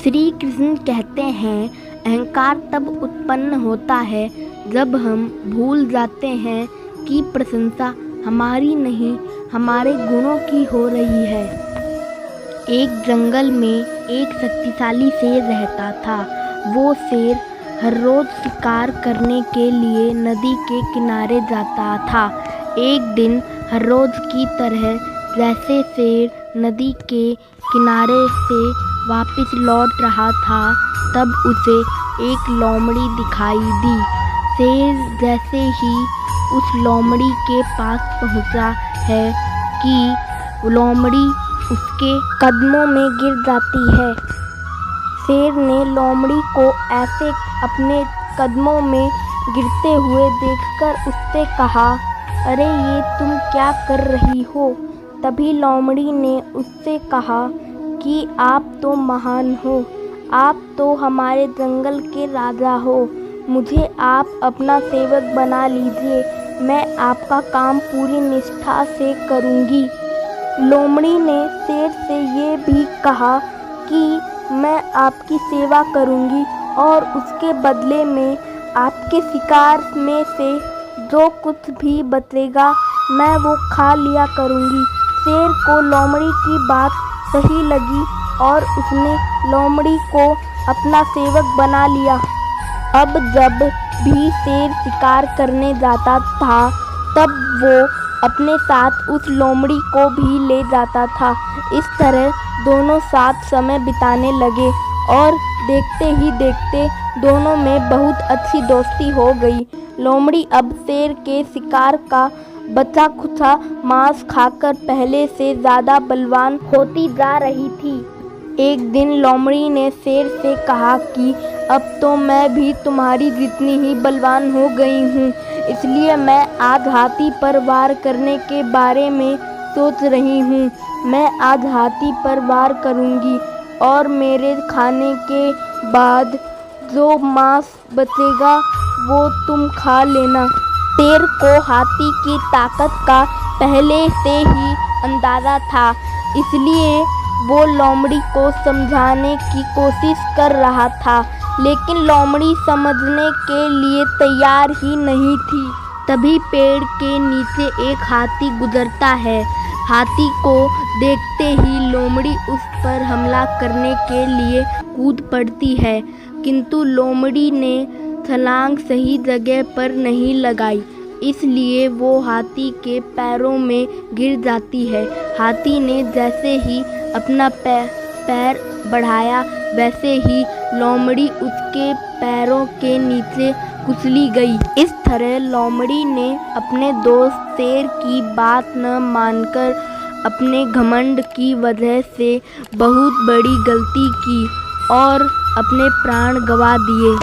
श्री कृष्ण कहते हैं, अहंकार तब उत्पन्न होता है जब हम भूल जाते हैं कि प्रशंसा हमारी नहीं, हमारे गुणों की हो रही है। एक जंगल में एक शक्तिशाली शेर रहता था। वो शेर हर रोज शिकार करने के लिए नदी के किनारे जाता था। एक दिन हर रोज की तरह जैसे शेर नदी के किनारे से वापस लौट रहा था, तब उसे एक लोमड़ी दिखाई दी। शेर जैसे ही उस लोमड़ी के पास पहुंचा है कि लोमड़ी उसके कदमों में गिर जाती है। शेर ने लोमड़ी को ऐसे अपने कदमों में गिरते हुए देखकर उससे कहा, अरे ये तुम क्या कर रही हो? तभी लोमड़ी ने उससे कहा कि आप तो महान हो, आप तो हमारे जंगल के राजा हो, मुझे आप अपना सेवक बना लीजिए, मैं आपका काम पूरी निष्ठा से करूँगी। लोमड़ी ने शेर से ये भी कहा कि मैं आपकी सेवा करूँगी और उसके बदले में आपके शिकार में से जो कुछ भी बचेगा मैं वो खा लिया करूँगी। शेर को लोमड़ी की बात सही लगी और उसने लोमड़ी को अपना सेवक बना लिया। अब जब भी शेर शिकार करने जाता था, तब वो अपने साथ उस लोमड़ी को भी ले जाता था। इस तरह दोनों साथ समय बिताने लगे और देखते ही देखते दोनों में बहुत अच्छी दोस्ती हो गई। लोमड़ी अब शेर के शिकार का बचा खुचा मांस खाकर पहले से ज़्यादा बलवान होती जा रही थी। एक दिन लोमड़ी ने शेर से कहा कि अब तो मैं भी तुम्हारी जितनी ही बलवान हो गई हूँ, इसलिए मैं आज हाथी पर वार करने के बारे में सोच रही हूँ। मैं आज हाथी पर वार करूँगी और मेरे खाने के बाद जो मांस बचेगा वो तुम खा लेना। शेर को हाथी की ताकत का पहले से ही अंदाज़ा था, इसलिए वो लोमड़ी को समझाने की कोशिश कर रहा था, लेकिन लोमड़ी समझने के लिए तैयार ही नहीं थी। तभी पेड़ के नीचे एक हाथी गुजरता है। हाथी को देखते ही लोमड़ी उस पर हमला करने के लिए कूद पड़ती है, किंतु लोमड़ी ने छलांग सही जगह पर नहीं लगाई, इसलिए वो हाथी के पैरों में गिर जाती है। हाथी ने जैसे ही अपना पैर बढ़ाया, वैसे ही लोमड़ी उसके पैरों के नीचे कुचली गई। इस तरह लोमड़ी ने अपने दोस्त शेर की बात न मानकर अपने घमंड की वजह से बहुत बड़ी गलती की और अपने प्राण गंवा दिए।